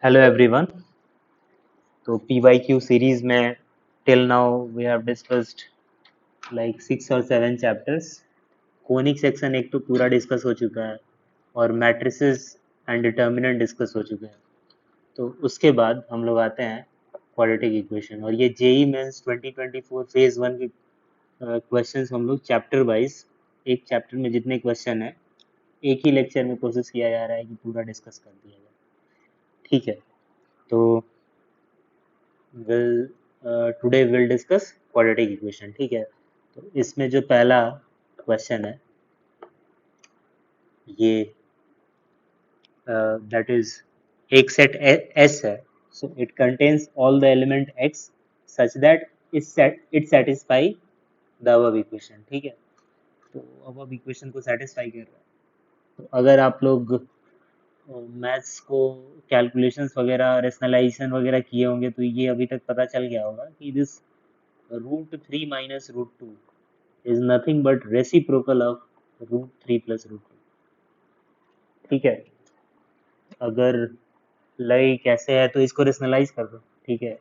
Hello everyone. तो PYQ series में till now we have discussed like 6 और 7 chapters. Conic section एक तो पूरा डिस्कस हो चुका है और मैट्रिसेस एंड डिटर्मिनेंट डिस्कस हो चुके हैं। तो उसके बाद हम लोग आते हैं क्वाड्रेटिक इक्वेशन, और ये जेई मेंस 2024 फेज 1 के क्वेश्चंस हम लोग चैप्टर वाइज, एक चैप्टर में जितने क्वेश्चन है एक ही लेक्चर में कोशिश किया जा रहा है कि पूरा डिस्कस कर दिया जाए। ठीक है, तो will today will discuss quadratic equation. ठीक है, तो इसमें जो पहला क्वेश्चन है ये दैट इज एक सेट एस है, so it contains all the element x such that it satisfy the above equation. ठीक है, तो अबव इक्वेशन को सेटिस्फाई कर रहा है। तो अगर आप लोग मैथ्स को कैलकुलेशंस वगैरह रेशनलाइजेशन वगैरह किए होंगे तो ये अभी तक पता चल गया होगा कि this √3 minus √2 is nothing but reciprocal of √3 plus √2। ठीक है, अगर लय कैसे है तो इसको रेशनलाइज कर दो। ठीक है,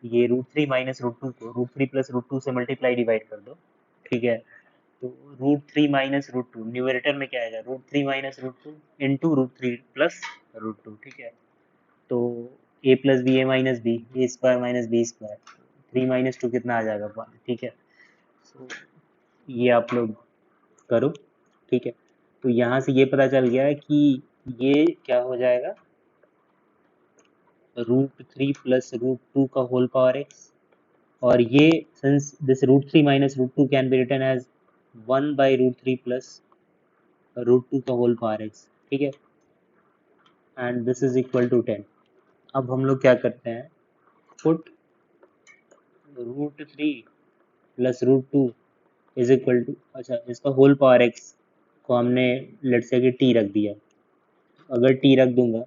ये √3 माइनस √2 को √3 प्लस √2 से मल्टीप्लाई डिवाइड कर दो। ठीक है, तो √3 माइनस √2 न्यूमरेटर में क्या आएगा, √3 माइनस √2 इंटू √3 प्लस √2। ठीक है, तो a plus B A minus B, A square minus B square, 3 - 2 कितना आ जाएगा 1। ठीक है, so, ये आप लोग करो। ठीक है, तो यहाँ से ये पता चल गया है कि ये क्या हो जाएगा, √3 प्लस √2 का होल पावर एक्स, और ये since this √3 minus √2 can be written as 1/√3 plus √2 का होल पावर एक्स। ठीक है, and this is equal to 10। अब हम लोग क्या करते हैं, put √3 plus √2 is equal to, अच्छा इसका होल पावर एक्स को हमने लेट्स से कि टी रख दिया। अगर टी रख दूंगा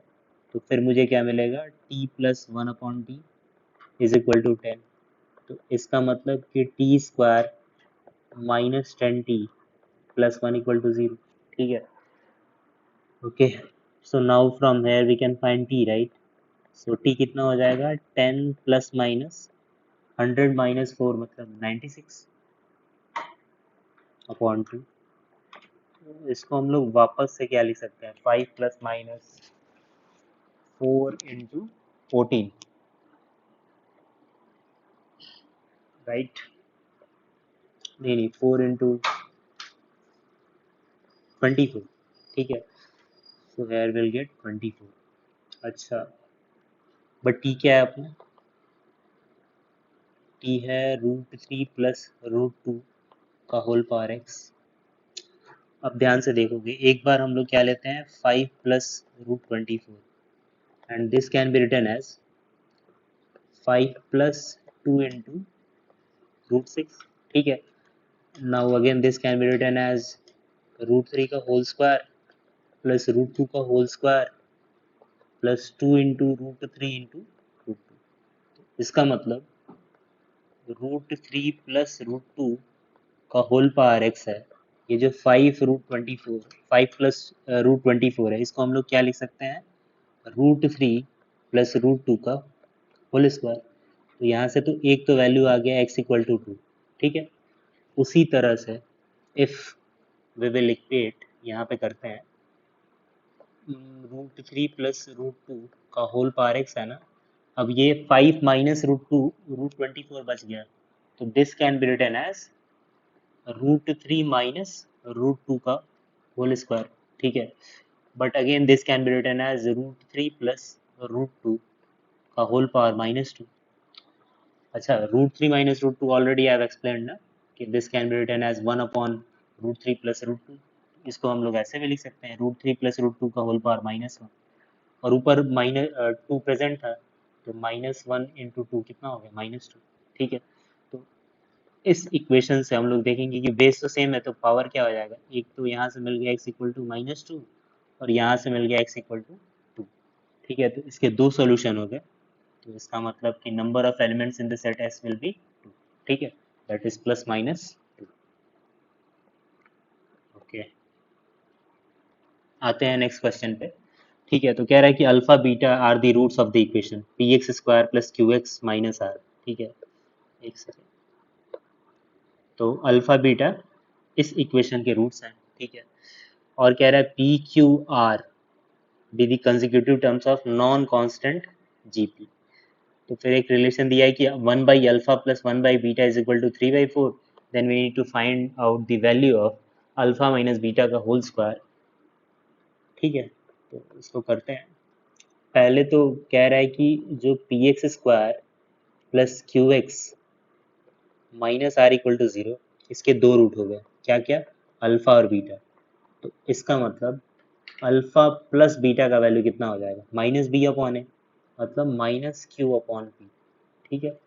तो फिर मुझे क्या मिलेगा, टी प्लस 1/टी इज इक्वल टू 10। तो इसका मतलब कि t square minus 10t plus 1 equal to 0। ठीक है, okay, so now from here we can find t, right. So t कितना हो जाएगा, 10 प्लस माइनस 100 - 4 मतलब 96/2। इसको हम लोग वापस से क्या लिख सकते हैं, 5 प्लस माइनस 4 इंटू 14, राइट। नहीं, 4 इंटू 24। ठीक है, सो हेयर विल गेट 24। अच्छा, बट टी क्या है अपना, टी है √3 प्लस √2 का होल पावर एक्स। अब ध्यान से देखोगे, एक बार हम लोग क्या लेते हैं, 5 plus √24, and this can be written as 5 plus 2 into √6। ठीक है, now again this can be written as √3 का होल स्क्वायर प्लस √2 का whole square plus 2 into √3 into √2। इसका मतलब √3 प्लस √2 का होल पावर एक्स है। ये जो 5 प्लस √24 है, इसको हम लोग क्या लिख सकते हैं, √3 प्लस √2 का होल स्क्वायर। तो यहाँ से तो एक तो वैल्यू आ गया x इक्वल टू 2। ठीक है, उसी तरह से इफ वी विल इक्वेट, यहाँ पे करते हैं √3 प्लस √2 का होल पावर एक्स है ना। अब ये 5 माइनस √2 √24 बच गया, तो this can be written as √3 minus √2 का होल स्क्वायर। ठीक है, but again this can be written as √3 plus √2 का होल पावर -2। अच्छा, √3 minus √2 already I have explained ना, कि this can be written as 1/√3 plus √2। इसको हम लोग ऐसे भी लिख सकते हैं, √3 प्लस √2 का होल पावर -1, और ऊपर -2 प्रेजेंट था, तो -1 इंटू 2 कितना हो गया, -2। ठीक है, तो इस इक्वेशन से हम लोग देखेंगे कि बेस तो सेम है, तो पावर क्या हो जाएगा, एक तो यहाँ से मिल गया x इक्वल टू -2, और यहाँ से मिल गया x इक्वल टू 2। ठीक है, तो इसके दो सोल्यूशन हो गए, तो इसका मतलब कि number of elements in the set S will be 2। ठीक है, दैट इज +-2। ओके, आते हैं नेक्स्ट क्वेश्चन पे। ठीक है, तो कह रहा है कि alpha beta are the roots of the equation p x square plus q x minus r. ठीक है, एक सेकेंड। तो अल्फा बीटा इस इक्वेशन के रूट्स हैं। ठीक है, और कह रहा है p q r be the consecutive terms of non constant GP. तो फिर एक रिलेशन दिया है कि 1/अल्फा प्लस 1/बीटा is equal to 3/4। Then we need to find out the value of alpha minus beta का होल स्क्वायर। ठीक है, तो इसको करते हैं। पहले तो कह रहा है कि जो p x square plus q x minus r equal to 0, इसके दो रूट हो गए। क्या क्या? अल्फा और बीटा। तो इसका मतलब अल्फा प्लस बीटा का वैल्यू कितना हो जाएगा? माइनस बी अपॉन ए, मतलब माइनस क्यू अपॉन पी। ठीक है,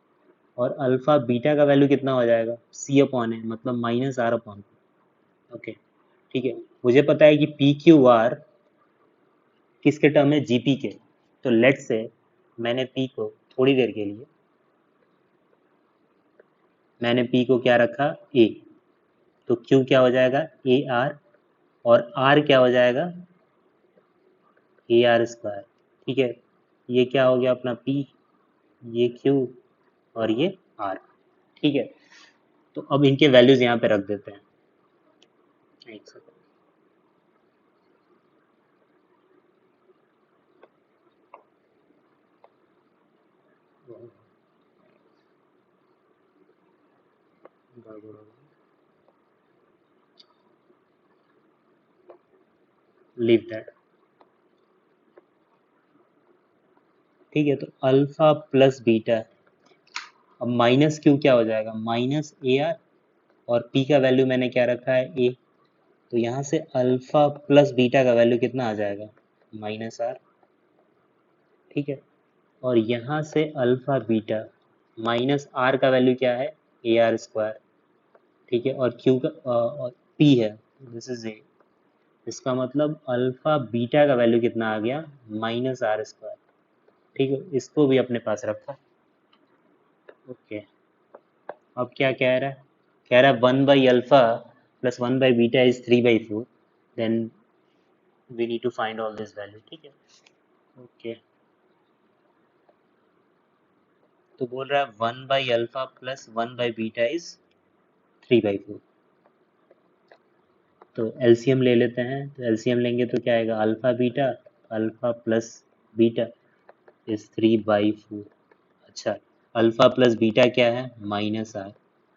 और अल्फा बीटा का वैल्यू कितना हो जाएगा? सी अपॉन ए, मतलब minus r upon p. Okay, ठीक है। मुझे पता है कि पी क्यू आर किसके टर्म है? जीपी के। तो लेट से मैंने पी को थोड़ी देर के लिए मैंने पी को क्या रखा? ए। तो क्यू क्या हो जाएगा? ए आर, और आर क्या हो जाएगा? ए आर स्क्वायर। ठीक है, ये क्या हो गया अपना पी, ये क्यू, और ये आर। ठीक है, तो अब इनके वैल्यूज यहाँ पे रख देते हैं। एक सेकंड। Leave that. ठीक है, तो अल्फा प्लस बीटा, अब माइनस क्यू क्या हो जाएगा? माइनस ए आर, और पी का वैल्यू मैंने क्या रखा है? ए। तो यहाँ से अल्फा प्लस बीटा का वैल्यू कितना आ जाएगा? Minus r. ठीक है, और यहाँ से अल्फा बीटा माइनस आर का वैल्यू क्या है? A r square. ठीक है, और क्यू का और पी है, दिस इज ए। इसका मतलब अल्फा बीटा का वैल्यू कितना आ गया? Minus r square. ठीक है, इसको भी अपने पास रखा। ओके, अब क्या कह रहा है? कह रहा है 1/अल्फा प्लस 1/बीटा is 3/4। Then we need to find all this value. ठीक है, ओके। तो बोल रहा है 1/अल्फा प्लस 1/बीटा इज 3/4। तो एलसीएम ले लेते हैं। तो एलसीएम लेंगे तो क्या आएगा? Alpha beta, alpha plus beta is 3/4। अच्छा, अल्फा प्लस बीटा क्या है? Minus are.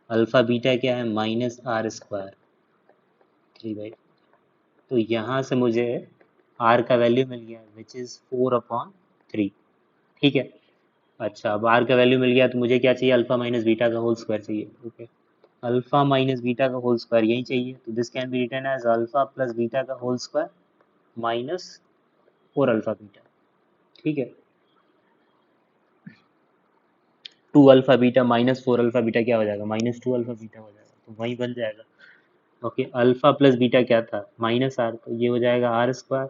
अल्फा बीटा क्या है? Minus r square 3/4। तो यहाँ से मुझे आर का वैल्यू मिल गया, विच इज़ 4/3। ठीक है, अच्छा, अब आर का वैल्यू मिल गया तो मुझे क्या चाहिए? अल्फा माइनस बीटा का होल स्क्वायर चाहिए। ओके, अल्फा माइनस बीटा का होल स्क्वायर यही चाहिए। तो this can be written as alpha plus beta का whole square minus 4 alpha beta. ठीक है, 2 alpha beta minus 4 alpha beta क्या हो जाएगा? -2 अल्फा बीटा हो जाएगा, तो वही बन जाएगा। ओके, अल्फा प्लस बीटा क्या था? माइनस आर, तो ये हो जाएगा आर स्क्वायर।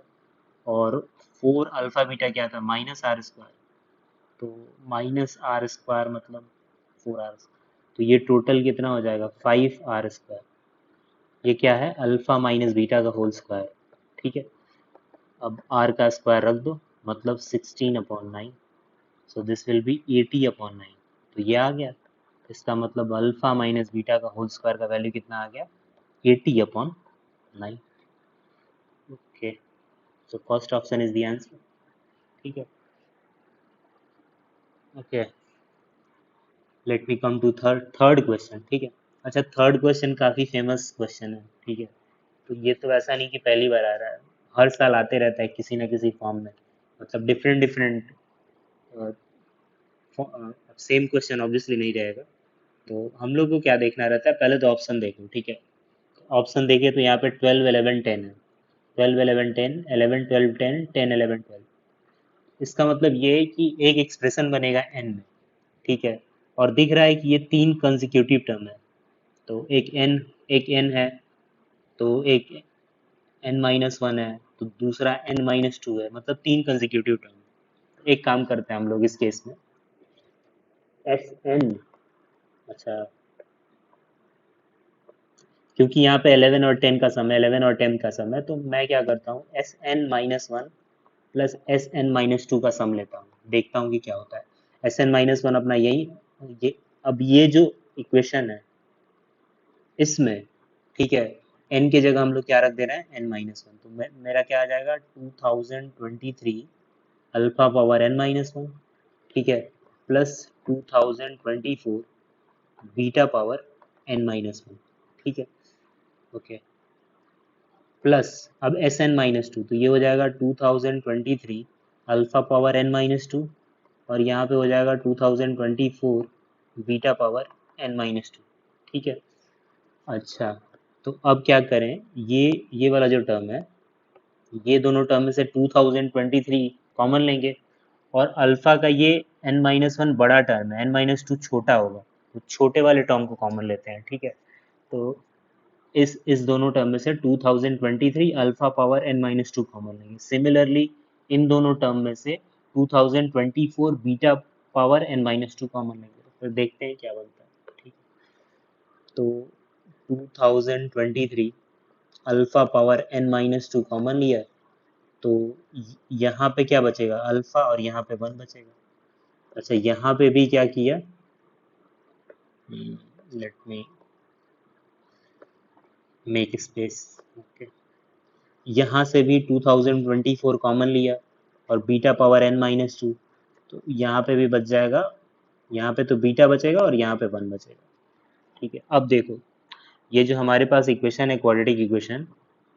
और 4 अल्फा बीटा क्या था? Minus r square. तो माइनस आर स्क्वायर मतलब 4 आर। तो ये टोटल कितना हो जाएगा? 5 आर स्क्वायर। ये क्या है? अल्फा माइनस बीटा का होल स्क्वायर। ठीक है, अब आर का स्क्वायर रख दो, मतलब 16/9। So this will be 80/9। तो ये आ गया। इसका मतलब अल्फा माइनस बीटा का होल स्क्वायर का वैल्यू कितना आ गया? 80/9। Okay, so first option is the answer. ठीक है, okay. Let me come to third question. ठीक है, अच्छा, थर्ड क्वेश्चन काफ़ी फेमस क्वेश्चन है। ठीक है, तो ये तो ऐसा नहीं कि पहली बार आ रहा है, हर साल आते रहता है किसी ना किसी फॉर्म में, मतलब different different. Same question obviously नहीं रहेगा। तो हम लोग को क्या देखना रहता है? पहले तो ऑप्शन देखो। ठीक है, ऑप्शन देखे तो यहाँ पे 12 11 10 है। 12 11 10, 11 12 10, 10 11 12। इसका मतलब ये है कि एक एक्सप्रेशन बनेगा एन में। ठीक है, और दिख रहा है कि ये 3 कंसेक्यूटिव टर्म है। तो एक एन है, तो एक n-1 है, तो दूसरा n-2 है, मतलब 3 कंसेक्यूटिव टर्म। एक काम करते हैं हम लोग इस केस में, एस एन। अच्छा, क्योंकि यहाँ पे 11 और 10 का सम है, 11 और 10 का सम है, तो मैं क्या करता हूँ? S n minus one plus s n minus two का सम लेता हूँ, देखता हूँ कि क्या होता है। एस एन माइनस वन अपना यही, ये अब ये जो इक्वेशन है इसमें, ठीक है, n की जगह हम लोग क्या रख दे रहे हैं, n माइनस वन, तो मेरा क्या आ जाएगा 2023 alpha power n minus one, ठीक है, plus 2024 beta power n minus one, ठीक है, ओके, प्लस अब एस एन माइनस टू, तो ये हो जाएगा 2023 alpha power n minus two, और यहाँ पे हो जाएगा 2024 beta power n minus two, ठीक है। अच्छा, तो अब क्या करें, ये वाला जो टर्म है, ये दोनों टर्म में से 2023 कॉमन लेंगे, और अल्फा का ये n माइनस वन बड़ा टर्म है, n माइनस टू छोटा होगा, तो छोटे वाले टर्म को कॉमन लेते हैं, ठीक है। तो इस दोनों टर्म में से 2023 alpha power n minus two common लेंगे। सिमिलरली इन दोनों टर्म में से 2024 beta power n minus two common लेंगे, तो फिर देखते हैं क्या बनता है, ठीक है। तो 2023 alpha power n minus two common लिया, तो यहाँ पे क्या बचेगा, अल्फा, और यहाँ पे वन बचेगा। अच्छा, यहाँ पे भी क्या किया, let me make space, okay, यहाँ से भी 2024 कॉमन लिया और beta power n minus two, तो यहाँ पे भी बच जाएगा, यहाँ पे तो बीटा बचेगा और यहाँ पे वन बचेगा, ठीक है। अब देखो, ये जो हमारे पास इक्वेशन है, quadratic equation,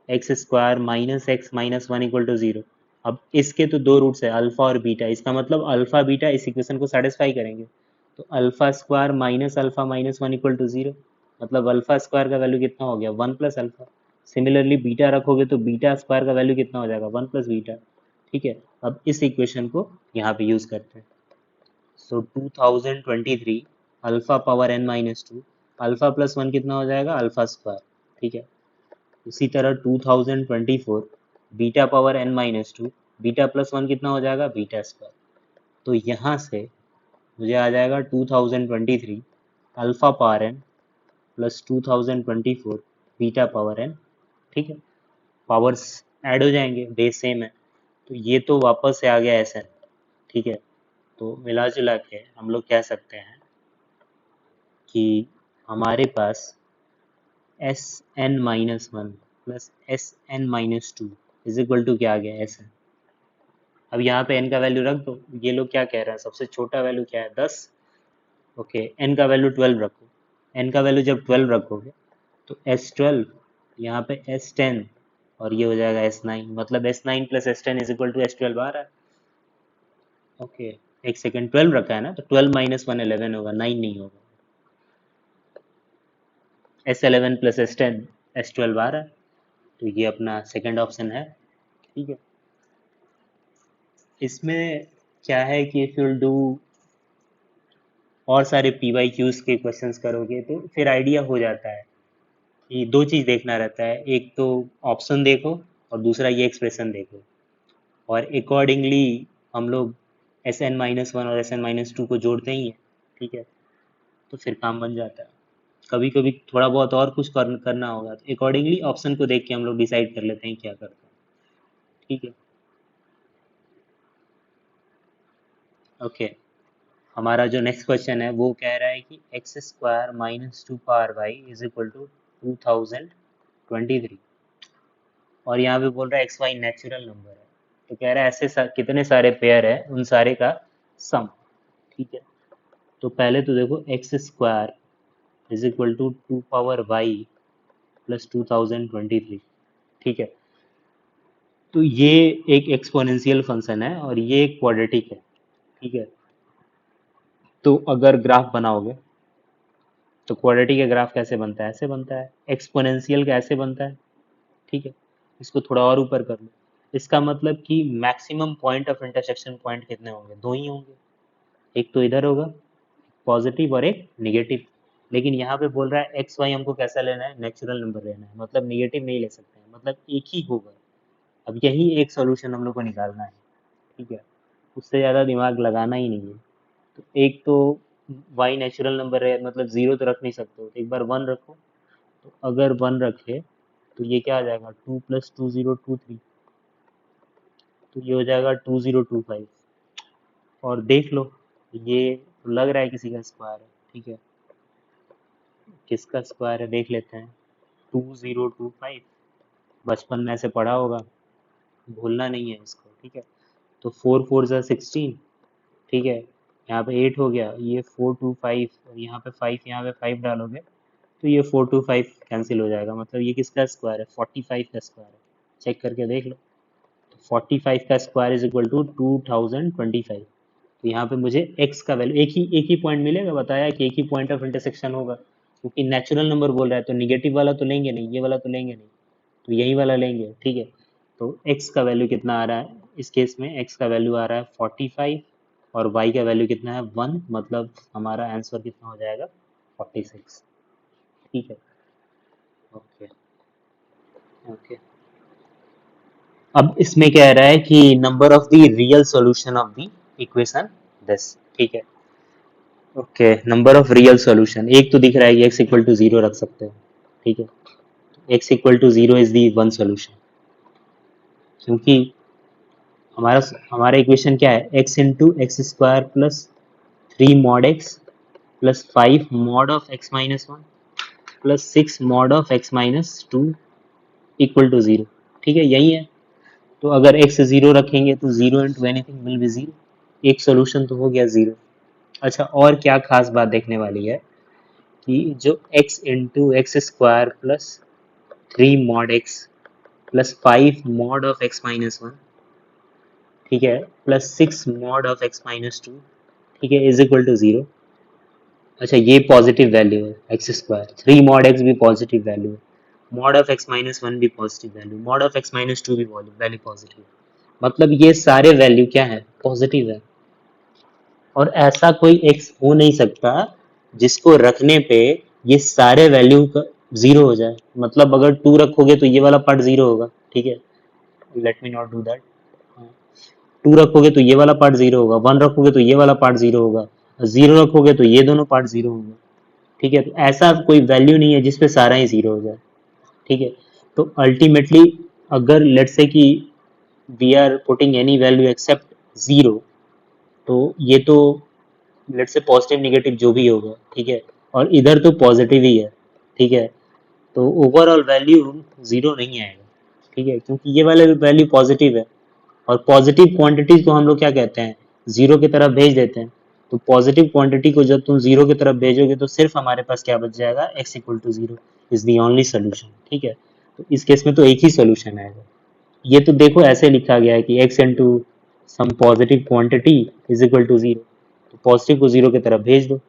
x square minus x minus one equal to zero, अब इसके तो दो रूट्स है, अल्फा और बीटा, इसका मतलब अल्फा बीटा इस इक्वेशन को सेटिस्फाई करेंगे, तो alpha square minus alpha minus one equal to zero, मतलब अल्फा स्क्वायर का वैल्यू कितना हो गया, one plus alpha. Similarly beta रखोगे तो बीटा स्क्वायर का वैल्यू कितना हो जाएगा, वन प्लस बीटा, ठीक है। अब इस इक्वेशन को यहाँ पे यूज करते हैं, सो 2023 alpha power n minus two, alpha plus one कितना हो जाएगा, अल्फा स्क्वायर, ठीक है। उसी तरह 2024 beta power n minus two, beta plus one कितना हो जाएगा, बीटा स्क्वायर, तो यहाँ से मुझे आ जाएगा 2023 alpha power n plus 2024 beta power n, ठीक है। पावर्स ऐड हो जाएंगे, बेस सेम है, तो ये तो वापस से आ गया एस एन, ठीक है। तो मिला जुला के हम लोग कह सकते हैं कि हमारे पास s n minus one plus s n minus two is equal to क्या आ गया, एस एन। अब यहाँ पे n का वैल्यू रख दो, ये लोग क्या कह रहे हैं, सबसे छोटा वैल्यू क्या है, 10, ओके, n का वैल्यू 12 रखो, n का वैल्यू जब 12 रखोगे तो S12, यहाँ पे S10, और ये हो जाएगा S9, मतलब S9 plus S10 is equal to S12 आ रहा है, ओके। एक सेकेंड, 12 रखा है ना, तो 12 माइनस वन 11 होगा, 9 नहीं होगा, S11 प्लस S10 S12 आ रहा है, तो ये अपना सेकेंड ऑप्शन है, ठीक है। इसमें क्या है कि इफ यू डू और सारे PYQs के क्वेश्चंस करोगे तो फिर आइडिया हो जाता है कि दो चीज़ देखना रहता है, एक तो ऑप्शन देखो और दूसरा ये एक्सप्रेशन देखो, और अकॉर्डिंगली हम लोग एस एन माइनस वन और एस एन माइनस टू को जोड़ते ही हैं, ठीक है, तो फिर काम बन जाता है। कभी कभी थोड़ा बहुत और कुछ करना होगा तो अकॉर्डिंगली ऑप्शन को देख के हम लोग डिसाइड कर लेते हैं क्या करते हैं, ठीक है, ओके। हमारा जो नेक्स्ट क्वेश्चन है वो कह रहा है कि x square minus two power y is equal to 2023, और यहाँ पे बोल रहा है एक्स वाई नेचुरल नंबर है, तो कह रहा है ऐसे कितने सारे पेयर है उन सारे का सम, ठीक है। तो पहले तो देखो x square is equal to two power y plus 2023, ठीक है। तो ये एक एक्सपोनेंशियल फंक्शन है और ये एक क्वाड्रेटिक है, ठीक है। तो अगर ग्राफ बनाओगे तो क्वाड्रेटिक का ग्राफ कैसे बनता है, ऐसे बनता है, एक्सपोनेंशियल का ऐसे बनता है, ठीक है। इसको थोड़ा और ऊपर कर लो, इसका मतलब कि maximum point of intersection point कितने होंगे, दो ही होंगे, एक तो इधर होगा पॉजिटिव और एक निगेटिव, लेकिन यहाँ पे बोल रहा है एक्स वाई हमको कैसा लेना है, नेचुरल नंबर लेना है, मतलब निगेटिव नहीं ले सकते हैं, मतलब एक ही होगा। अब यही एक सॉल्यूशन हम लोग को निकालना है, ठीक है, उससे ज़्यादा दिमाग लगाना ही नहीं है। तो एक तो वाई नेचुरल नंबर है, मतलब जीरो तो रख नहीं सकते हो, तो एक बार वन रखो, तो अगर वन रखे तो ये क्या आ जाएगा, two plus two zero two three, तो ये हो जाएगा 2025। और देख लो, ये लग रहा है किसी का स्क्वायर है, ठीक है, किसका स्क्वायर है देख लेते हैं। 2025, बचपन में ऐसे पढ़ा होगा, भूलना नहीं है इसको, ठीक है। तो 4 4 16, ठीक है, यहाँ पे 8 हो गया, ये 425, और यहाँ पे 5, यहाँ पे 5 डालोगे तो ये 425 कैंसिल हो जाएगा, मतलब ये किसका स्क्वायर है, 45 का स्क्वायर है। चेक करके देख लो, तो 45 का स्क्वायर इज इक्वल टू 2025। तो यहाँ पे मुझे x का वैल्यू एक ही पॉइंट मिलेगा, बताया कि एक ही पॉइंट ऑफ इंटरसेक्शन होगा, क्योंकि नेचुरल नंबर बोल रहा है तो निगेटिव वाला तो लेंगे नहीं, ये वाला तो लेंगे नहीं, तो यही वाला लेंगे, ठीक है। तो x का वैल्यू कितना आ रहा है इस केस में, x का वैल्यू आ रहा है 45, और y का वैल्यू कितना है 1, मतलब हमारा आंसर कितना हो जाएगा 46, ठीक है। ओके ओके, अब इसमें कह रहा है कि number of the real solution of the equation this, ठीक है। Okay, number of real solution, एक तो दिख रहा है कि x इक्वल टू 0 रख सकते हैं, ठीक है। x equal to 0 is the one solution, क्योंकि हमारा हमारा इक्वेशन क्या है, x into x square plus 3 mod x plus 5 mod of x-1 plus 6 mod of x-2 equal to 0, ठीक है, यही है। तो अगर x 0 रखेंगे तो 0 इंटू एनीथिंग विल बी 0, एक सोल्यूशन तो हो गया 0। अच्छा, और क्या खास बात देखने वाली है कि जो x into x square plus 3 mod x plus 5 mod of x-1, ठीक है, प्लस 6 mod of x-2, ठीक है, इज इक्वल टू 0। अच्छा, ये पॉजिटिव वैल्यू है एक्स स्क्वायर, 3 mod x भी पॉजिटिव वैल्यू है, mod of x-1 भी positive value, mod of x-2 भी वैल्यू पॉजिटिव, मतलब ये सारे वैल्यू क्या है, पॉजिटिव है। और ऐसा कोई x हो नहीं सकता जिसको रखने पे ये सारे वैल्यू का 0 हो जाए, मतलब अगर 2 रखोगे तो ये वाला पार्ट 0 होगा, ठीक है, let me not do that. 2 रखोगे तो ये वाला पार्ट 0 होगा, 1 रखोगे तो ये वाला पार्ट 0 होगा, 0 रखोगे तो ये दोनों पार्ट 0 होंगे, ठीक है। तो ऐसा कोई वैल्यू नहीं है जिसपे सारा ही 0 हो जाए, ठीक है। तो अल्टीमेटली अगर लेट से कि we are putting any value except 0, तो ये तो लेट से पॉजिटिव निगेटिव जो भी होगा, ठीक है, और इधर तो पॉजिटिव ही है, ठीक है, तो ओवरऑल वैल्यू 0 नहीं आएगा, ठीक है, क्योंकि ये वाला वैल्यू पॉजिटिव है, और पॉजिटिव क्वांटिटीज को हम लोग क्या कहते हैं, 0 की तरफ भेज देते हैं। तो पॉजिटिव क्वांटिटी को जब तुम 0 की तरफ भेजोगे तो सिर्फ हमारे पास क्या बच जाएगा, x equal to 0 is the only solution, ठीक है। तो इस केस में तो एक ही सोल्यूशन आएगा। ये तो देखो ऐसे लिखा गया है कि x into some positive quantity is equal to 0, तो पॉजिटिव को 0 की तरफ भेज दो,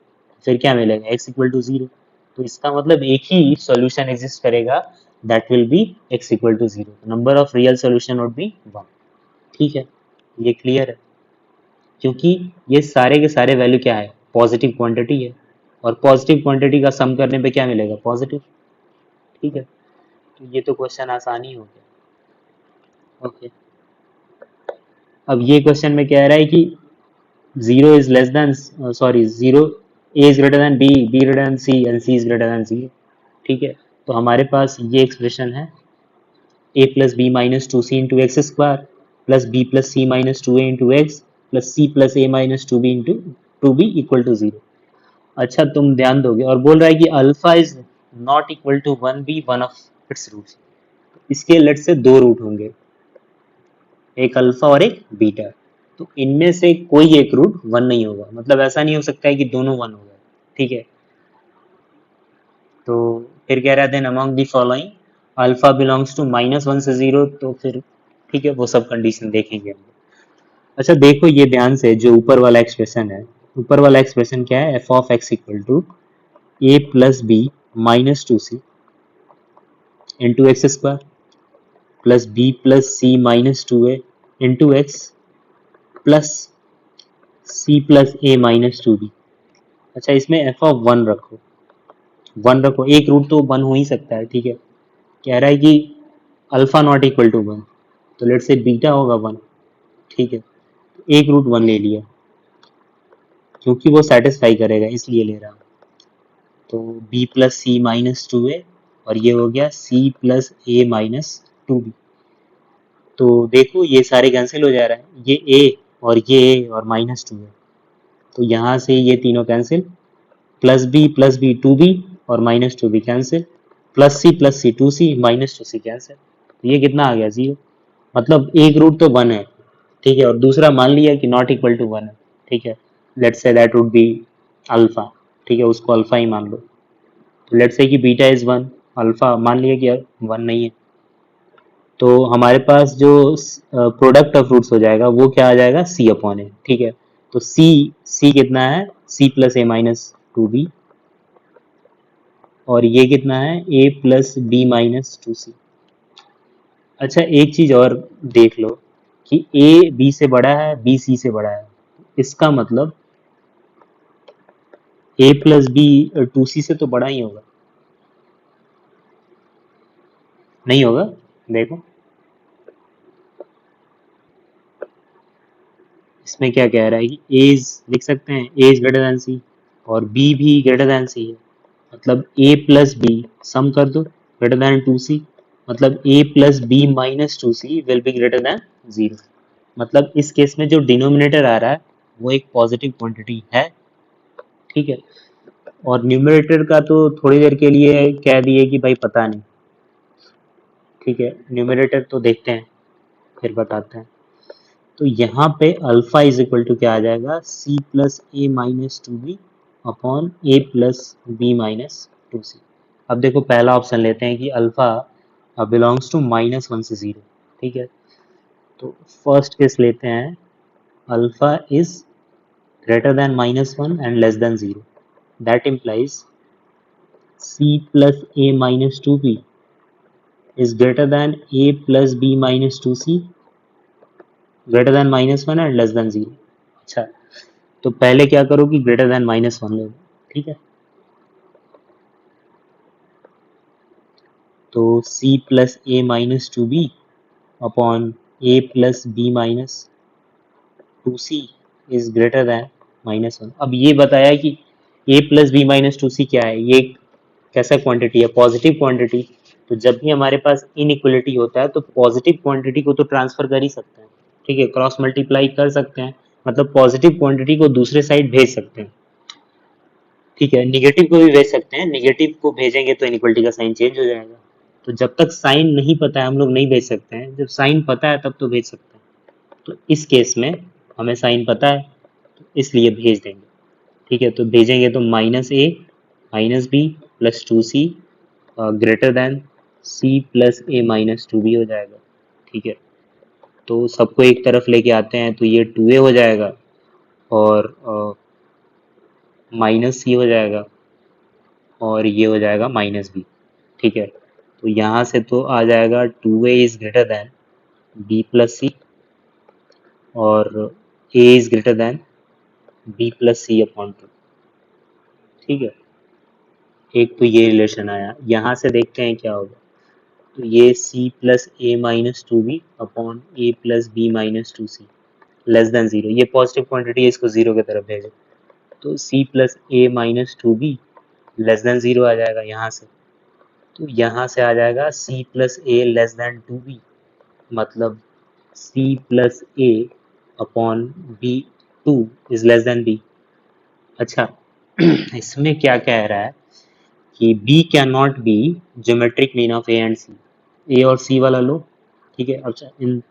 फिर क्या मिलेगा, x इक्वल टू 0। तो इसका मतलब एक ही सॉल्यूशन एग्जिस्ट करेगा, that will be x equal to 0, number of real solution would be 1, ठीक है। ये क्लियर है, क्योंकि ये सारे के सारे वैल्यू क्या है, पॉजिटिव क्वांटिटी है, और पॉजिटिव क्वांटिटी का सम करने पे क्या मिलेगा, पॉजिटिव, ठीक है। तो ये तो क्वेश्चन आसानी हो गया। ओके, अब ये क्वेश्चन में कह रहा है कि 0 is less than, sorry 0, a is greater than b, b greater than c and c is greater than 0, ठीक है। तो हमारे पास ये एक्सप्रेशन है a plus b minus two c into x square plus b plus c minus two a into x plus c plus a minus two b into two b equal to 0। अच्छा, तुम ध्यान दोगे, और बोल रहा है कि alpha is not equal to 1 be one of its roots, इसके लेट से दो रूट होंगे, एक अल्फा और एक बीटा, तो इनमें से कोई एक रूट 1 नहीं होगा, मतलब ऐसा नहीं हो सकता है कि दोनों 1 हो गए, ठीक है। तो फिर कह रहे थे among the following alpha belongs to -1 से 0, तो फिर ठीक है, वो सब कंडीशन देखेंगे हम। अच्छा देखो ये ध्यान से, जो ऊपर वाला एक्सप्रेशन है, ऊपर वाला एक्सप्रेशन क्या है, f of x equal to a plus b minus two c into x square plus b plus c minus two a into x plus c plus a minus two b. अच्छा, इसमें F of 1 रखो, 1 रखो, एक root तो 1 हो ही सकता है, ठीक है। कह रहा है कि अल्फा नॉट इक्वल टू 1, तो लेट से बीटा होगा 1, ठीक है, एक रूट 1 ले लिया, क्योंकि वो सेटिस्फाई करेगा इसलिए ले रहा हूँ। तो b plus c minus two ए, और ये हो गया c plus a minus two B, तो देखो ये सारे कैंसिल हो जा रहा है, ये ए और ये ए और -2 है, तो यहाँ से ये तीनों कैंसिल, प्लस बी 2b और -2b कैंसिल, प्लस सी 2c -2c कैंसिल, तो ये कितना आ गया 0। मतलब एक रूट तो 1 है, ठीक है, और दूसरा मान लिया कि नॉट इक्वल टू 1 है, ठीक है, let's say that would be alpha, ठीक है, उसको अल्फा ही मान लो। तो लेट्स से कि बीटा इज 1, अल्फा मान लिया कि 1 नहीं है, तो हमारे पास जो प्रोडक्ट ऑफ रूट्स हो जाएगा वो क्या आ जाएगा, सी अपॉन ए, ठीक है। तो सी कितना है, सी प्लस ए -2b, और ये कितना है, ए प्लस बी -2c। अच्छा एक चीज और देख लो कि ए बी से बड़ा है, बी सी से बड़ा है, इसका मतलब ए प्लस बी 2c से तो बड़ा ही होगा, नहीं होगा, देखो इसमें क्या कह रहा है कि ए इज, लिख सकते हैं ए इज ग्रेटर देन सी और बी भी ग्रेटर देन सी है, मतलब ए प्लस बी सम कर दो ग्रेटर देन 2c, मतलब a plus b -2c will be greater than 0। मतलब इस केस में जो डिनोमिनेटर आ रहा है वो एक पॉजिटिव क्वांटिटी है, ठीक है, और न्यूमरेटर का तो थोड़ी देर के लिए कह दिए कि भाई पता नहीं, ठीक है, न्यूमरेटर तो देखते हैं फिर बताते हैं। तो यहाँ पे अल्फा इज इक्वल टू क्या आ जाएगा, सी plus a -2b upon a plus b -2c। अब देखो पहला ऑप्शन लेते हैं कि अल्फा बिलोंग्स टू -1 से 0, ठीक है, तो फर्स्ट केस लेते हैं, alpha is greater than -1 and less than 0, that implies c plus a -2b is greater than a plus b -2c, greater than -1 and less than 0। अच्छा, तो पहले क्या करो कि ग्रेटर देन -1 ले लो, ठीक है, तो c plus a -2b upon a plus b -2c is greater than -1। अब ये बताया कि a प्लस बी -2c क्या है, ये कैसा क्वांटिटी है, पॉजिटिव क्वांटिटी। तो जब भी हमारे पास इनइक्वलिटी होता है तो पॉजिटिव क्वांटिटी को तो ट्रांसफर कर ही सकते हैं, ठीक है, क्रॉस मल्टीप्लाई कर सकते हैं, मतलब पॉजिटिव क्वांटिटी को दूसरे साइड भेज सकते हैं, ठीक है, निगेटिव को भी भेज सकते हैं, निगेटिव को भेजेंगे तो इनइक्वलिटी का साइन चेंज हो जाएगा। तो जब तक साइन नहीं पता है हम लोग नहीं भेज सकते हैं, जब साइन पता है तब तो भेज सकते हैं। तो इस केस में हमें साइन पता है तो इसलिए भेज देंगे, ठीक है, तो भेजेंगे तो -a -b +2c greater than c plus a -2b हो जाएगा, ठीक है। तो सबको एक तरफ लेके आते हैं तो ये 2a हो जाएगा और -c हो जाएगा और ये हो जाएगा -b, ठीक है। तो यहाँ से तो आ जाएगा 2a is greater than b plus c और a is greater than b plus c upon 2, ठीक है। एक तो ये रिलेशन आया, यहाँ से देखते हैं क्या होगा, तो ये c plus a -2b upon a plus b -2c less than 0, ये पॉजिटिव क्वांटिटी है, इसको 0 की तरफ भेजो, तो c plus a -2b less than 0 आ जाएगा यहाँ से, तो यहाँ से आ जाएगा c plus a less than 2b, मतलब c plus a upon b 2 is less than b। अच्छा इसमें क्या कह रहा है कि b can not be geometric mean of a and c, a और सी वाला लो, ठीक है। अच्छा इन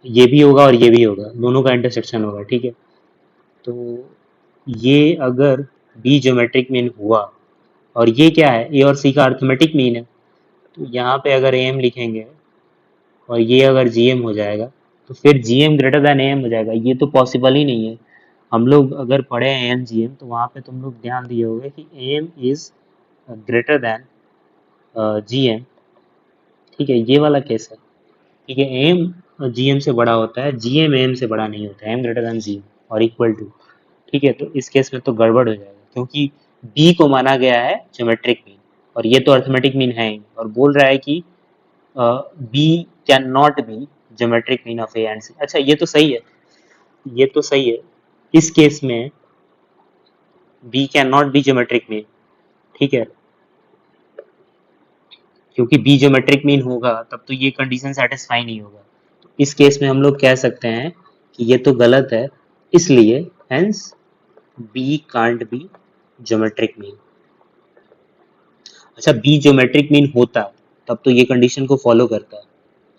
ये भी होगा और ये भी होगा, दोनों का इंटरसेक्शन होगा, ठीक है। तो ये अगर b ज्योमेट्रिक मीन हुआ और ये क्या है, ए और सी का अर्थमेटिक मीन है, तो यहाँ पे अगर एम लिखेंगे और ये अगर जीएम हो जाएगा तो फिर जीएम ग्रेटर देन एम हो जाएगा, ये तो पॉसिबल ही नहीं है। हम लोग अगर पढ़े हैं एम जीएम तो वहाँ पे तुम लोग ध्यान दिए होंगे कि m is greater than GM, ठीक है, ये वाला केस है, ठीक है, एम जीएम से बड़ा होता है, जीएम एम से बड़ा नहीं होता है, एम ग्रेटर देन जीएम और इक्वल टू, ठीक है। तो इस केस में तो गड़बड़ हो जाएगा क्योंकि बी को माना गया है ज्योमेट्रिक मीन और ये तो अर्थमेटिक मीन है ही, और बोल रहा है कि b can not be geometric mean of a and c. अच्छा ये तो सही है, ये तो सही है, इस केस में b can not be geometric mean, ठीक है, क्योंकि बी ज्योमेट्रिक मीन होगा तब तो ये कंडीशन सेटिस्फाई नहीं होगा। तो इस केस में हम लोग कह सकते हैं कि ये तो गलत है, इसलिए hence b can't be geometric mean. अच्छा, बी ज्योमेट्रिक मीन होता तब तो ये कंडीशन को फॉलो करता।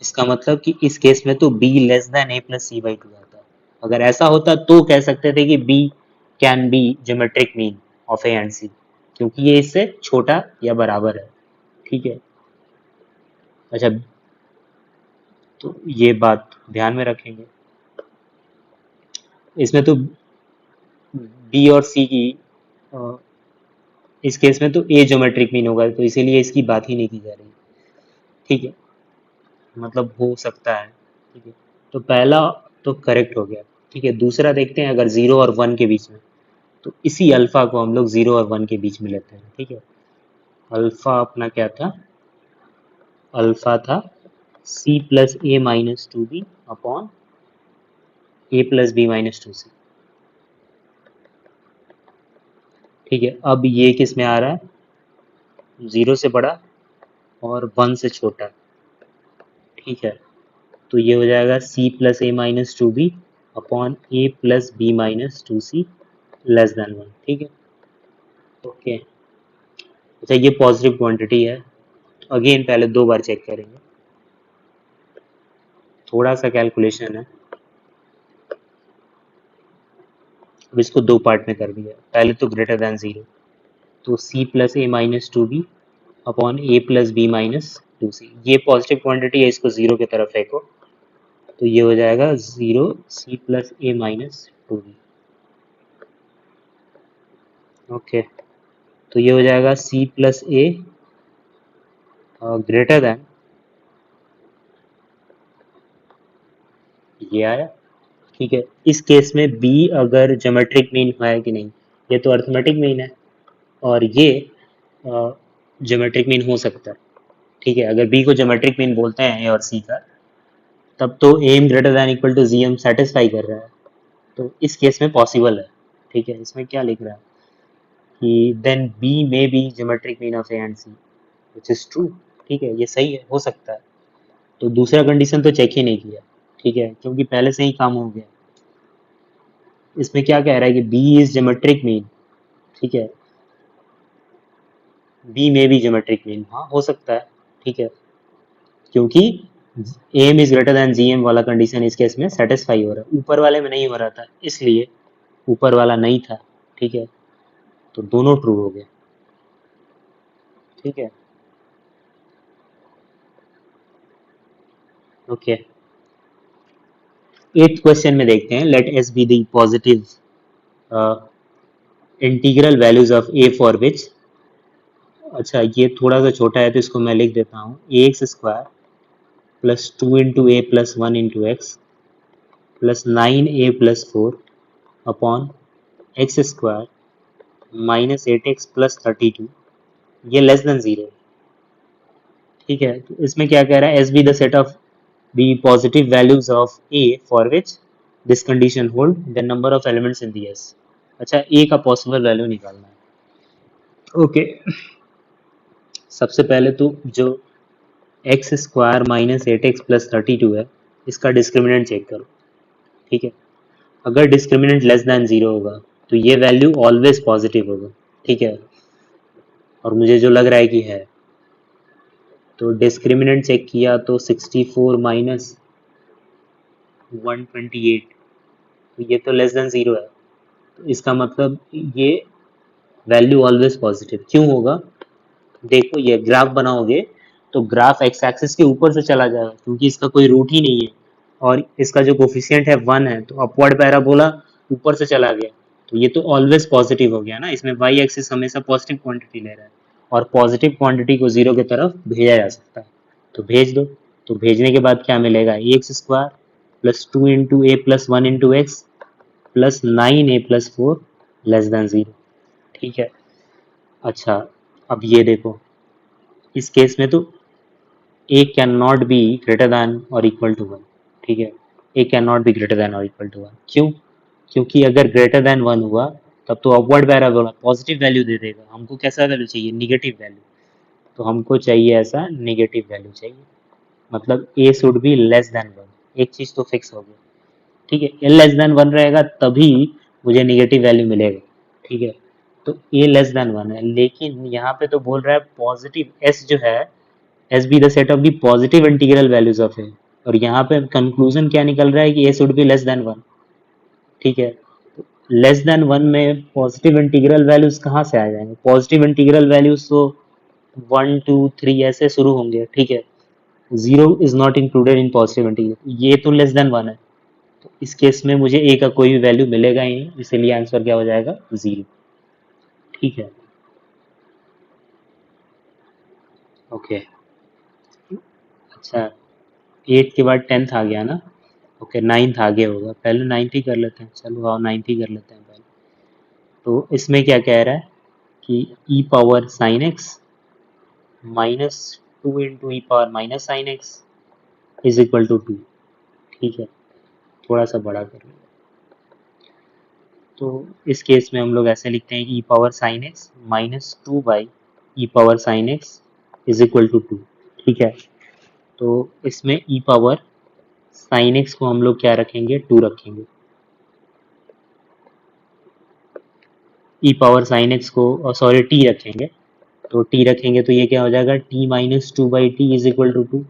इसका मतलब कि इस केस में तो b less than a plus c by two आता। अगर ऐसा होता तो कह सकते थे कि b can be geometric mean of a and c, क्योंकि ये इससे छोटा या बराबर है। ठीक है। अच्छा, तो ये बात ध्यान में रखेंगे। इसमें तो बी और सी की अ, इस केस में तो ए ज्योमेट्रिक मीन होगा, तो इसीलिए इसकी बात ही नहीं की जा रही। ठीक है, मतलब हो सकता है। ठीक है, तो पहला तो करेक्ट हो गया। ठीक है, दूसरा देखते हैं, अगर जीरो और वन के बीच में, तो इसी अल्फा को हम लोग जीरो और वन के बीच में लेते हैं। ठीक है, अल्फा अपना क्या था? अल्फा था सी plus a minus two B upon a plus b minus two सी। ठीक है, अब ये किस में आ रहा है? जीरो से बड़ा और वन से छोटा। ठीक है, तो ये हो जाएगा सी plus a minus two B upon a plus b minus two C less than one. ठीक है, ओके। अच्छा, ये पॉजिटिव क्वांटिटी है। अगेन पहले दो बार चेक करेंगे, थोड़ा सा कैलकुलेशन है। अब इसको दो पार्ट में कर दिया। पहले तो ग्रेटर देन जीरो, तो सी plus a minus two B upon a plus b minus two सी। ये पॉजिटिव क्वांटिटी है, इसको जीरो की तरफ फेंको, तो ये हो जाएगा zero C plus a minus two B. Okay, तो ये हो जाएगा सी प्लस ए ग्रेटर देन, ये आया। ठीक है, इस केस में बी अगर ज्योमेट्रिक मीन है कि नहीं, ये तो अर्थमेटिक मीन है और ये ज्योमेट्रिक मीन हो सकता है। ठीक है, अगर बी को ज्योमेट्रिक मीन बोलते हैं ए और सी का, तब तो M greater than equal to G M satisfy कर रहा है, तो इस केस में पॉसिबल है। ठीक है, इसमें क्या लिख रहा है कि then b may be geometric mean of a and c, which is true. ठीक है, ये सही है, हो सकता है। तो दूसरा कंडीशन तो चेक ही नहीं किया। ठीक है, क्योंकि पहले से ही काम हो गया। इसमें क्या कह रहा है कि बी इज ज्योमेट्रिक मीन। ठीक है, बी में भी ज्योमेट्रिक मीन, हाँ हो सकता है। ठीक है, क्योंकि m is greater than g m वाला कंडीशन इस केस में सेटिस्फाई हो रहा है, ऊपर वाले में नहीं हो रहा था, इसलिए ऊपर वाला नहीं था। ठीक है, तो दोनों ट्रू हो गए। ठीक है, ओके। एट्थ क्वेश्चन में देखते हैं, let s be the positive integral values of a for which. अच्छा, ये थोड़ा सा छोटा है तो इसको मैं लिख देता हूँ, a x square plus two into a plus one into x plus nine a plus four upon x square minus eight x plus thirty two, ये लेस देन जीरो। ठीक है, तो इसमें क्या कह रहा है, s be the set of the positive values of a for which this condition hold the number of elements in the s. अच्छा, ए का पॉसिबल वैल्यू निकालना है। ओके, सबसे पहले तो जो x square minus eight x plus thirty two है, इसका डिस्क्रिमिनेंट चेक करो। ठीक है, अगर डिस्क्रिमिनेंट लेस देन जीरो होगा तो ये वैल्यू ऑलवेज पॉजिटिव होगा। ठीक है, और मुझे जो लग रहा है कि है, तो डिस्क्रिमिनेंट चेक किया तो 64 माइनस 128, तो ये तो लेस देन जीरो है। तो इसका मतलब ये वैल्यू ऑलवेज पॉजिटिव क्यों होगा? देखो, ये ग्राफ बनाओगे तो ग्राफ एक्स एक्सिस के ऊपर से चला जाएगा, क्योंकि इसका कोई रूट ही नहीं है और इसका जो कोफिशिएंट है वन है, तो अपवर्ड पैराबोला ऊपर से चला गया, तो ये तो ऑलवेज पॉजिटिव हो गया ना। इसमें वाई एक्सिस हमेशा पॉजिटिव क्वांटिटी ले रहा है और पॉजिटिव क्वांटिटी को जीरो की तरफ भेजा जा सकता है, तो भेज दो। तो भेजने के बाद क्या मिलेगा, a x square plus two into a plus one into x plus nine a plus four less than zero. ठीक है, अच्छा, अब ये देखो, इस केस में तो a can not be greater than और इक्वल टू वन। ठीक है, a can not be greater than और इक्वल टू वन, क्यों? क्योंकि अगर ग्रेटर दैन वन हुआ तब तो अपवर्ड पैराबोला पॉजिटिव वैल्यू दे देगा, हमको कैसा वैल्यू चाहिए, निगेटिव वैल्यू। तो हमको चाहिए ऐसा नेगेटिव वैल्यू चाहिए, मतलब a should be less then 1। एक चीज़ तो फिक्स हो गई, ठीक है, a लेस देन 1 रहेगा तभी मुझे नेगेटिव वैल्यू मिलेगा, ठीक है। तो a लेस देन 1 है, लेकिन यहाँ पे तो बोल रहा है पॉजिटिव s जो है, s B the set of the positive integral values of a, और यहाँ पे कंक्लूजन क्या निकल रहा है कि a should be less then 1, ठीक है। लेस देन 1 में पॉजिटिव इंटीग्रल वैल्यूज कहाँ से आ जाएंगे? पॉजिटिव इंटीग्रल वैल्यूज तो 1 2 3 ऐसे शुरू होंगे, ठीक है। Zero is not included in positive integral, ये तो लेस देन 1 है, तो इस केस में मुझे ए का कोई भी वैल्यू मिलेगा ही नहीं, इसीलिए आंसर क्या हो जाएगा? 0, ठीक है। ओके, अच्छा, 8 के बाद 10th आ गया ना? ओके, 9th आगे होगा, पहले 9th ही कर लेते हैं, चलो आओ 9th ही कर लेते हैं पहले। तो इसमें क्या कह रहा है कि e power sine x minus 2 into e power minus sine x is equal to 2, ठीक है। थोड़ा सा बड़ा कर लो। तो इस केस में हम लोग ऐसे लिखते हैं कि e power sine x minus 2 by e power sine x is equal to 2, ठीक है। तो इसमें ई पावर साइन एक्स को हम लोग क्या रखेंगे? 2 रखेंगे। ई पावर साइन एक्स को सॉरी टी रखेंगे, तो टी रखेंगे तो ये क्या हो जाएगा? T minus 2 by t is equal to 2,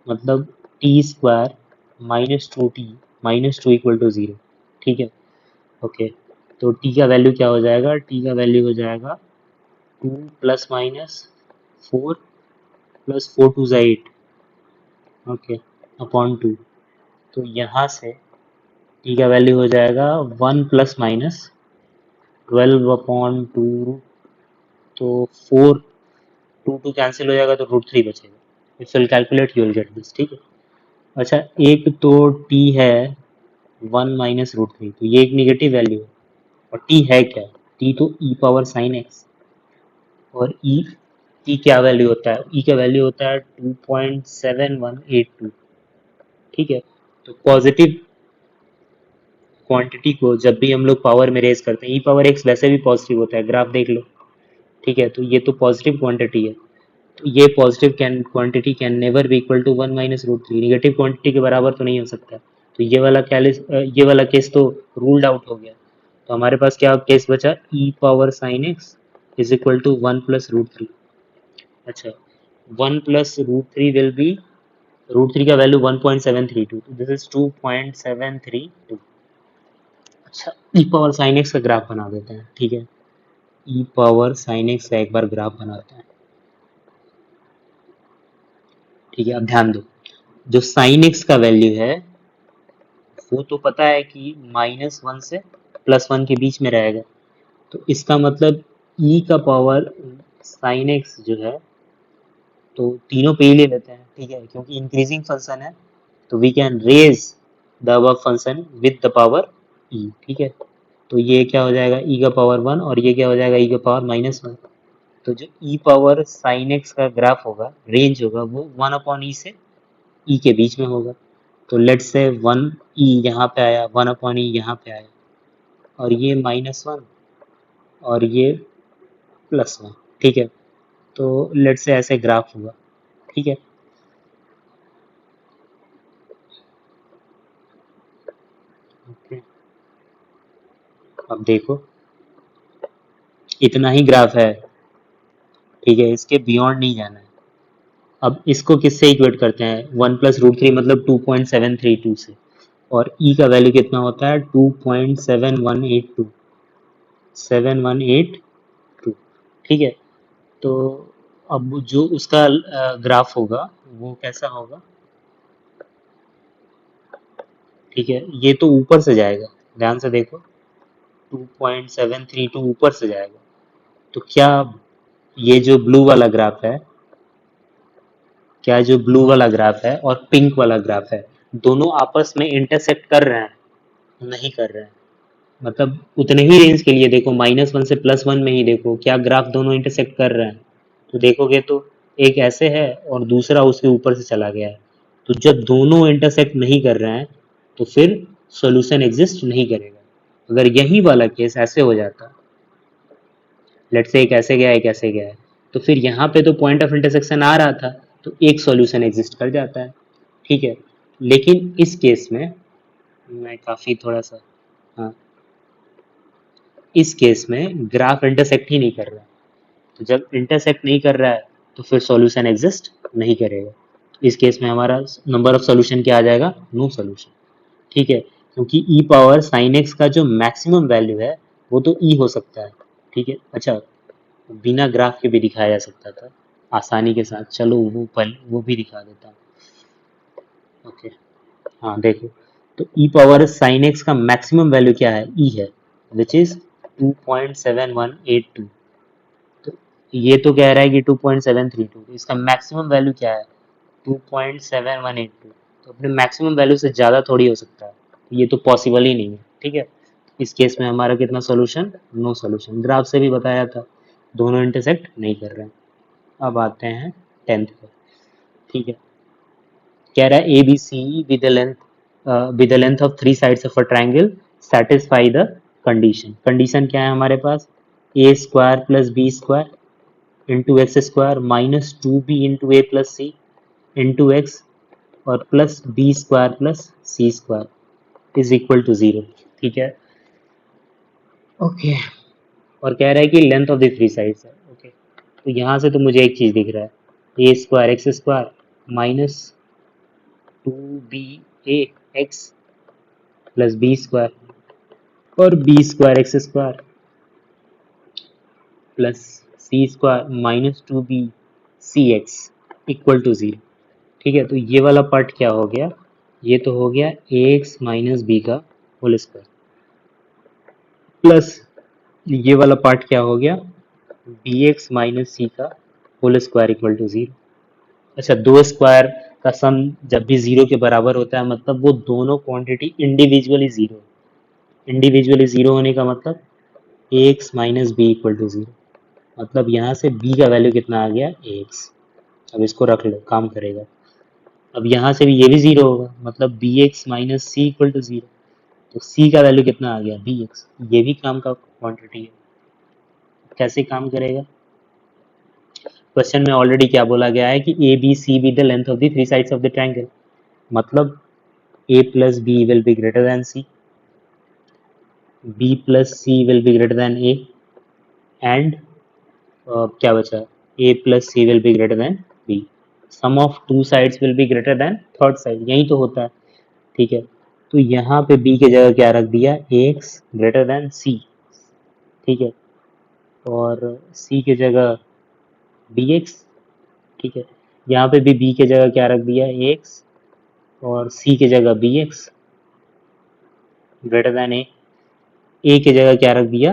मतलब t square minus 2 t minus 2 equal to 0, ठीक है। ओके, तो टी का वैल्यू क्या हो जाएगा? टी का वैल्यू हो जाएगा 2 प्लस माइनस 4 प्लस 4 टू ज़ा 8, ओके, अपॉन 2। तो यहाँ से टी का वैल्यू हो जाएगा 1 प्लस माइनस 12 अपॉन 2, तो 4, 2 2 कैंसिल हो जाएगा तो √3 बचेगा। If you calculate you will get this, ठीक है। अच्छा, एक तो टी है 1 माइनस √3, तो ये एक निगेटिव वैल्यू है, और टी है क्या? टी तो ई पावर साइन एक्स, और ई क्या वैल्यू होता है? ई का वैल्यू होता है 2.7182, ठीक है। तो पॉजिटिव क्वांटिटी को जब भी हम लोग पावर में रेज करते हैं, ई पावर एक्स वैसे भी पॉजिटिव होता है, ग्राफ देख लो, ठीक है। तो ये तो पॉजिटिव क्वांटिटी है, तो ये positive quantity can never be equal to 1 minus √3, negative quantity के बराबर तो नहीं हो सकता। तो ये वाला केस तो रूल्ड आउट हो गया। तो हमारे पास क्या केस बचा? E power sine x is equal to 1 plus √3। अच्छा, 1 प्लस √3 विल बी, √3 का वैल्यू 1.732, तो दिस इज 2.732। अच्छा, ई पावर साइन एक्स का ग्राफ बना देते हैं, ठीक है। ई पावर साइन एक्स का एक बार ग्राफ बनाते हैं, ठीक है। अब ध्यान दो, जो साइन एक्स का वैल्यू है वो तो पता है कि -1 से +1 के बीच में रहेगा, तो इसका मतलब ई का पावर साइन एक्स जो है, तो तीनों पे ही ले लेते हैं, ठीक है, क्योंकि इंक्रीजिंग फंक्शन है, तो we can raise the above function with the power e, ठीक है। तो ये क्या हो जाएगा? ई का पावर 1, और ये क्या हो जाएगा? ई का पावर -1। तो जो ई पावर साइन एक्स का ग्राफ होगा, रेंज होगा, वो 1 अपॉन ई से ई के बीच में होगा। तो लेट्स से 1 ई यहाँ पे आया, 1 अपॉन ई यहाँ पे आया, और ये -1 और ये +1, ठीक है। तो लेट्स से ऐसे ग्राफ हुआ, ठीक है। ओके, अब देखो, इतना ही ग्राफ है, ठीक है, इसके बियॉन्ड नहीं जाना है। अब इसको किससे इक्वेट करते हैं? 1 प्लस √3 मतलब 2.732 से, और ई का वैल्यू कितना होता है? 2.7182, 7182, ठीक है। तो अब जो उसका ग्राफ होगा वो कैसा होगा? ठीक है, ये तो ऊपर से जाएगा, ध्यान से देखो, 2.732 ऊपर से जाएगा। तो क्या ये जो ब्लू वाला ग्राफ है, क्या जो ब्लू वाला ग्राफ है और पिंक वाला ग्राफ है, दोनों आपस में इंटरसेक्ट कर रहे हैं? नहीं कर रहे हैं, मतलब उतने ही रेंज के लिए देखो, -1 से +1 में ही देखो, क्या ग्राफ दोनों इंटरसेक्ट कर रहे हैं? तो देखोगे तो एक ऐसे है और दूसरा उसके ऊपर से चला गया है। तो जब दोनों इंटरसेक्ट नहीं कर रहे हैं तो फिर सॉल्यूशन एग्जिस्ट नहीं करेगा। अगर यही वाला केस ऐसे हो जाता, लेट्स से एक ऐसे गया, एक ऐसे गया है, तो फिर यहाँ पे तो पॉइंट ऑफ इंटरसेक्शन आ रहा था, तो एक सॉल्यूशन एग्जिस्ट कर जाता है, ठीक है। लेकिन इस केस में मैं काफ़ी थोड़ा सा, हाँ, इस केस में ग्राफ इंटरसेक्ट ही नहीं कर रहा है। तो जब इंटरसेक्ट नहीं कर रहा है तो फिर सॉल्यूशन एग्जिस्ट नहीं करेगा। इस केस में हमारा नंबर ऑफ सॉल्यूशन क्या आ जाएगा, नो सॉल्यूशन, ठीक है। क्योंकि ई पावर साइन एक्स का जो मैक्सिमम वैल्यू है वो तो ई हो सकता है, ठीक है। अच्छा, बिना ग्राफ के भी दिखाया जा सकता था आसानी के साथ, चलो वो भी दिखा देता हूँ। ओके, हाँ देखो, तो ई पावर साइन एक्स का मैक्सिमम वैल्यू क्या है, ई है, विच इज 2.7182। तो ये तो कह रहा है कि 2.732, तो इसका मैक्सिमम वैल्यू क्या है, 2.7182। तो अपने मैक्सिमम वैल्यू से ज़्यादा थोड़ी हो सकता है, ये तो पॉसिबल ही नहीं है, ठीक है। इस केस में हमारा कितना सोल्यूशन, नो सोल्यूशन। ग्राफ से भी बताया था दोनों इंटरसेक्ट नहीं कर रहे हैं। अब आते हैं 10th पे, ठीक है। कह रहा है a b c with the length of three sides of a triangle satisfy the condition. Condition क्या है हमारे पास, a square plus b square into x square minus 2b into a plus c into x और plus b square plus c square is equal to zero, ठीक है। Okay, और कह रहा है कि length of the three sides है, okay. तो यहाँ से तो मुझे एक चीज़ दिख रहा है, a square x square minus 2b a x plus b square और b square x square plus c square minus 2b c x equal to zero, ठीक है। तो ये वाला पार्ट क्या हो गया, ये तो हो गया ए एक्स माइनस बी का होल स्क्वायर प्लस ये वाला पार्ट क्या हो गया, बी एक्स माइनस सी का whole square equal to zero. अच्छा, दो स्क्वायर का सम जब भी जीरो के बराबर होता है मतलब वो दोनों quantity individually zero, individually zero होने का मतलब a x minus b equal to zero, मतलब यहाँ से b का वैल्यू कितना आ गया, ए एक्स। अब इसको रख लो, काम करेगा। अब यहाँ से भी ये भी जीरो होगा, मतलब b x minus c equal to zero, तो c का वैल्यू कितना आ गया, बी एक्स। ये भी काम का क्वांटिटी है, कैसे काम करेगा। क्वेश्चन में ऑलरेडी क्या बोला गया है कि a b c be the length of the three sides of the triangle, मतलब a plus b will be greater than c, b plus c will be greater than a and क्या बचा, a plus c will be greater than b, sum of two sides will be greater than third side, यही तो होता है, ठीक है। तो यहाँ पे b की जगह क्या रख दिया, ax ग्रेटर देन c, ठीक है, और c की जगह bx, ठीक है। यहाँ पे भी b की जगह क्या रख दिया, ax, और c की जगह bx ग्रेटर देन a की जगह क्या रख दिया,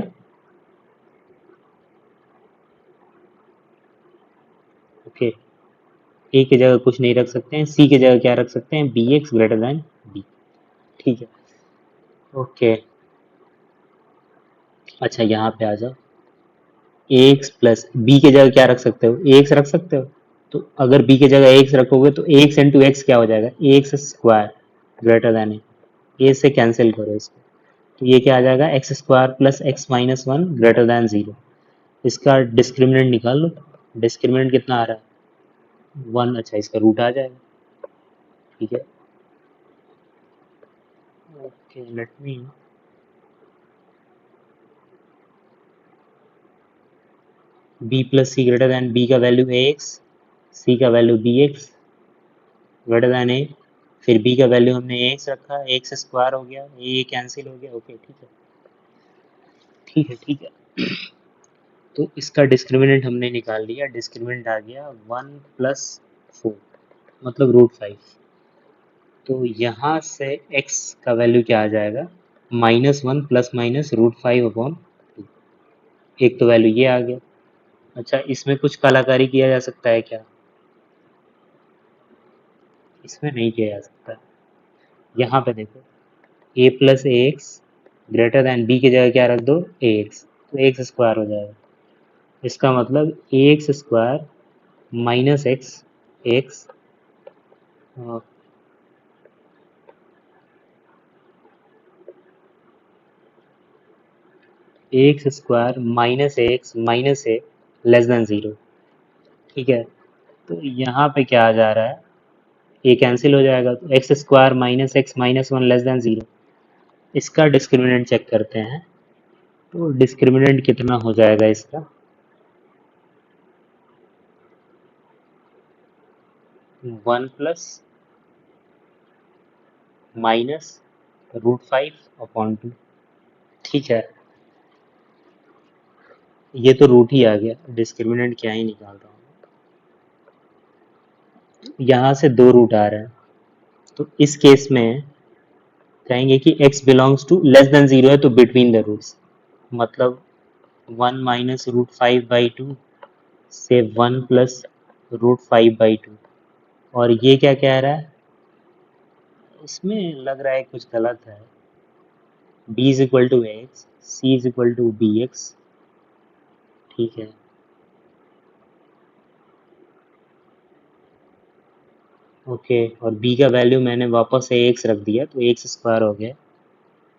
ओके, a की जगह कुछ नहीं रख सकते हैं, c की जगह क्या रख सकते हैं, bx ग्रेटर देन b, ठीक है। ओके, अच्छा यहाँ पे आ जाओ, एक्स प्लस बी की जगह क्या रख सकते हो, एक्स रख सकते हो। तो अगर बी की जगह एक्स रखोगे तो एक्स इंटू एक्स क्या हो जाएगा, एक्स स्क्वायर ग्रेटर देन ए से कैंसिल करो इसको, तो ये क्या आ जाएगा, x square plus x minus one greater than zero. इसका डिस्क्रिमिनेंट निकाल लो, डिस्क्रिमिनेंट कितना आ रहा है, वन। अच्छा, इसका रूट आ जाएगा, ठीक है। Okay, let me, B plus C greater than B का वैल्यू ए एक्स, सी का value B X greater than A, फिर बी का वैल्यू हमने एक्स रखा, एक्स स्क्वायर हो गया, ये कैंसिल हो गया, ओके, ठीक है, ठीक है, ठीक है। तो इसका डिस्क्रिमिनेंट हमने निकाल लिया, डिस्क्रिमिनेंट आ गया वन प्लस फोर, मतलब रूट फाइव। तो यहाँ से एक्स का वैल्यू क्या आ जाएगा, minus one plus minus root five upon two, एक तो वैल्यू ये आ गया। अच्छा, इसमें कुछ कलाकारी किया जा सकता है क्या, इसमें नहीं किया जा सकता। यहाँ पे देखो, a plus a x greater than b की जगह क्या रख दो, ए एक्स, तो एक्स स्क्वायर हो जाएगा। इसका मतलब a x square minus x x x square minus x minus a less than zero, ठीक है, तो यहाँ पे क्या आ जा रहा है, ये कैंसिल हो जाएगा, तो x square minus x minus one less than zero, इसका डिस्क्रिमिनेंट चेक करते हैं। तो डिस्क्रिमिनेंट कितना हो जाएगा इसका, 1 प्लस माइनस √5/2। ठीक है, ये तो रूट ही आ गया, डिस्क्रिमिनेंट क्या ही निकाल रहा हूँ, यहाँ से 2 रूट आ रहे हैं, तो इस केस में कहेंगे कि x belongs to less than zero है, तो बिटवीन द रूट्स, मतलब 1 माइनस √5/2 से 1 प्लस √5/2। और ये क्या कह रहा है, इसमें लग रहा है कुछ गलत है, b is equal to x, c is equal to b x. ठीक है, ओके, और b का वैल्यू मैंने वापस से एक्स रख दिया, तो एक्स स्क्वायर हो गया,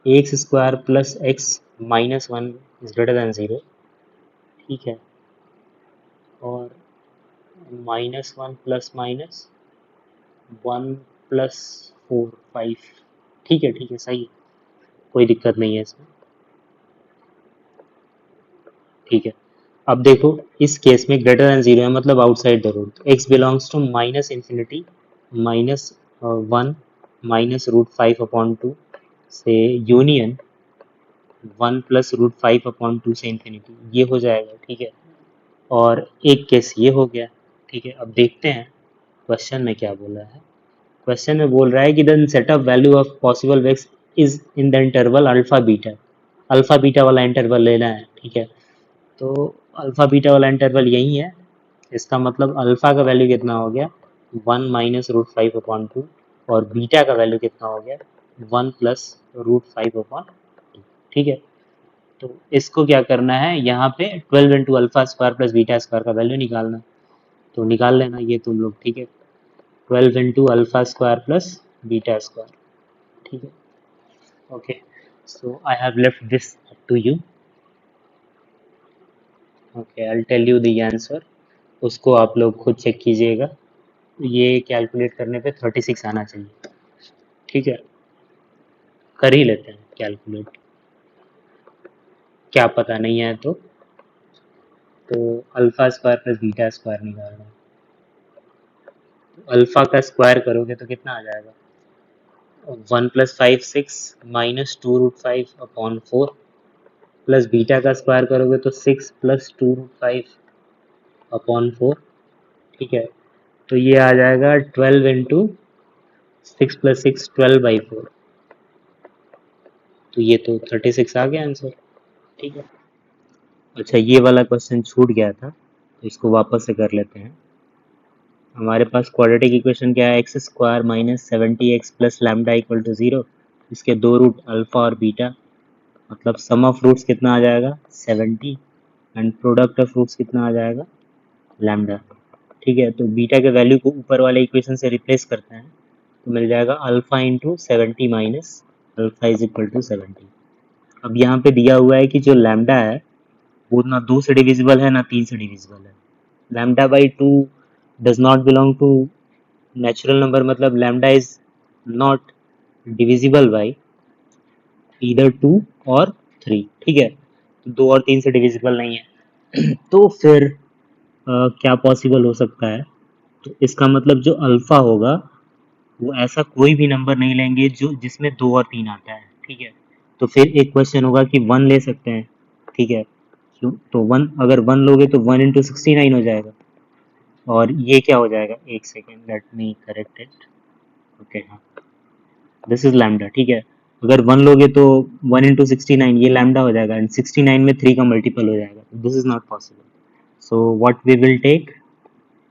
x square plus x minus one is greater then zero. ठीक है, और minus one plus minus 1 plus 4 5। ठीक है सही है, कोई दिक्कत नहीं है इसमें। ठीक है, अब देखो इस केस में ग्रेटर देन जीरो है, मतलब outside the root, x belongs to minus infinity minus 1 minus √5/2 से यूनियन 1 प्लस √5/2 से इन्फिनिटी, ये हो जाएगा। ठीक है, और एक केस ये हो गया। ठीक है, अब देखते हैं क्वेश्चन में क्या बोला है। क्वेश्चन में बोल रहा है कि the set of value of possible vex is in the interval alpha beta, alpha beta वाला इंटरवल लेना है। ठीक है, तो अल्फा बीटा वाला इंटरवल यही है, इसका मतलब अल्फा का वैल्यू कितना हो गया, 1 माइनस √5/2, और बीटा का वैल्यू कितना हो गया, 1 प्लस √5/2। ठीक है, तो इसको क्या करना है, यहाँ पे 12 into alpha square plus beta square का वैल्यू निकालना, तो निकाल लेना ये तुम लोग। ठीक है, 12 into alpha square plus beta square. ठीक है, okay, so I have left this to you. Okay, I will tell you the answer, उसको आप लोग खुद चेक कीजिएगा। ये कैलकुलेट करने पे 36 आना चाहिए। ठीक है, कर ही लेते हैं कैलकुलेट, क्या पता नहीं है तो alpha square plus beta square निकालना है, तो अल्फा का स्क्वायर करोगे तो कितना आ जाएगा, 1 प्लस 5 6 माइनस 2√5/4, प्लस बीटा का स्क्वायर करोगे तो 6 प्लस 2√5/4। ठीक है, तो ये आ जाएगा 12 इंटू 6 प्लस 6 12/4, तो ये तो 36 आ गया आंसर। ठीक है, अच्छा ये वाला क्वेश्चन छूट गया था, तो इसको वापस से कर लेते हैं। हमारे पास क्वाड्रेटिक इक्वेशन क्या है, x square minus 70x plus lambda equal to 0, इसके दो रूट अल्फा और बीटा, मतलब सम ऑफ रूट्स कितना आ जाएगा 70, एंड प्रोडक्ट ऑफ रूट्स कितना आ जाएगा लैम्डा। ठीक है, तो बीटा के वैल्यू को ऊपर वाले इक्वेशन से रिप्लेस करते हैं, तो मिल जाएगा alpha into 70 minus alpha is equal to 70। अब यहाँ पे दिया हुआ है कि जो लैम्डा है वो ना 2 से डिविजिबल है ना 3 से डिविजिबल है, lambda by 2 does not belong to natural number, मतलब lambda is not divisible by either 2 और 3। ठीक है, तो 2 और 3 से डिविजिबल नहीं है तो फिर क्या पॉसिबल हो सकता है, तो इसका मतलब जो अल्फा होगा वो ऐसा कोई भी नंबर नहीं लेंगे जो जिसमें 2 और 3 आता है। ठीक है, तो फिर एक क्वेश्चन होगा कि 1 ले सकते हैं। ठीक है, क्यों, तो 1 अगर 1 लोगे तो 1 इंटू 69 हो जाएगा, और ये क्या हो जाएगा, एक second let me correct it. Okay, हाँ, दिस इज लैम्डा। ठीक है, अगर 1 लोगे तो 1 इंटू 69 ये लैम्डा हो जाएगा, एंड 69 में 3 का मल्टीपल हो जाएगा, this is not possible. So what we will take,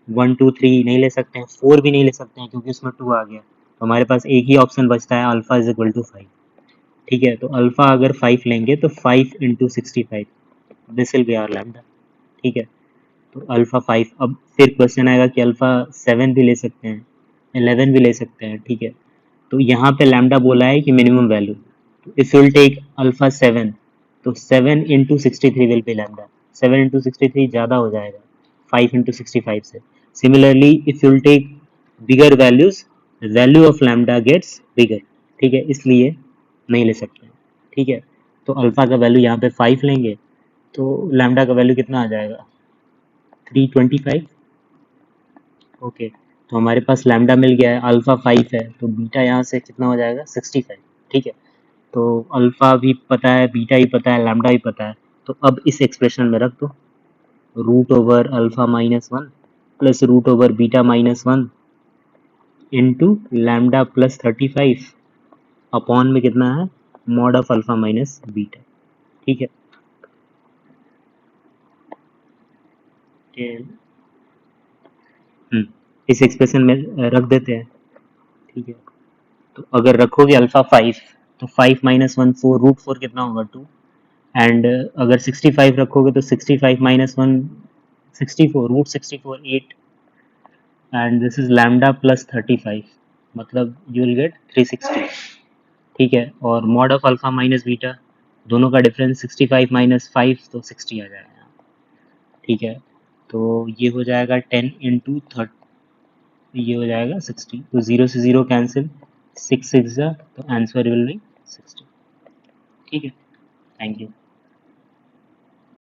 1 2 3 नहीं ले सकते हैं, 4 भी नहीं ले सकते हैं क्योंकि उसमें 2 आ गया, तो हमारे पास एक ही ऑप्शन बचता है, अल्फा इज इक्वल टू 5। ठीक है, तो अल्फा अगर 5 लेंगे तो 5 into 65, this will be our lambda. ठीक है, तो अल्फा 5, अब फिर क्वेश्चन आएगा कि अल्फा 7 भी ले सकते हैं, 11 भी ले सकते हैं। ठीक है, तो यहाँ पे लैम्डा बोला है कि मिनिमम वैल्यू, तो if you will take alpha 7, तो 7 into 63 will be lambda, 7 into 63 ज़्यादा हो जाएगा, 5 into 65 से. Similarly, if you will take bigger values, the value of lambda gets bigger. ठीक है, इसलिए नहीं ले सकते. ठीक है, तो अल्फा का वैल्यू यहाँ पे 5 लेंगे तो लैम्डा का वैल्यू कितना आ जाएगा 325. ओके, तो हमारे पास लैम्डा मिल गया है, अल्फा 5 है तो बीटा यहाँ से कितना हो जाएगा 65. ठीक है, तो अल्फा भी पता है, बीटा भी पता है, लैम्डा भी पता है. तो अब इस एक्सप्रेशन में रख दो root over alpha -1 plus root over beta -1 into lambda plus 35 upon में कितना है mod of alpha minus beta. ठीक है, इस एक्सप्रेशन में रख देते हैं. ठीक है, तो अगर रखोगे अल्फा 5 तो 5 -1 4 √4 कितना होगा 2. एंड अगर 65 रखोगे तो 65 -1 64 √64 8 and this is lambda plus 35 मतलब यू विल गेट 360. ठीक है, और mod of alpha minus beta दोनों का डिफरेंस 65 -5 तो 60 आ जाएगा. ठीक है, तो ये हो जाएगा 10 इंटू 30, ये हो जाएगा 60. तो 0 से 0 कैंसिल, 6 6 जा तो आंसर विल बी 60. ठीक है, थैंक यू.